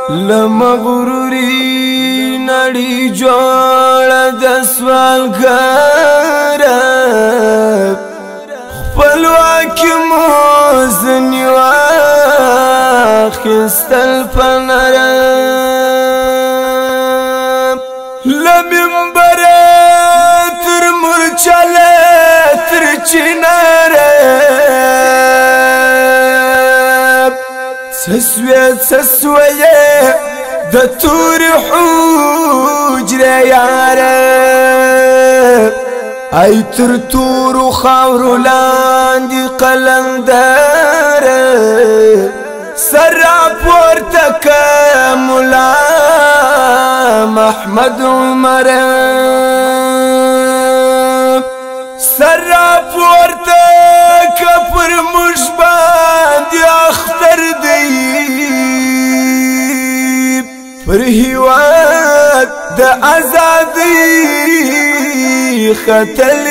لمغروري نړۍ جوړه د سوالګر خپلواکي مو ځنې واخیستل په نرم له منبره تر مورچله تر چناره څه سوې د تورې حجرې یاره ای تر تورو خاورو لاندې قلندره سر راپورته که ملا محمد عمر سر راپورته که پر موږ باندې اختر دی پر هیواد د ازادۍ ختل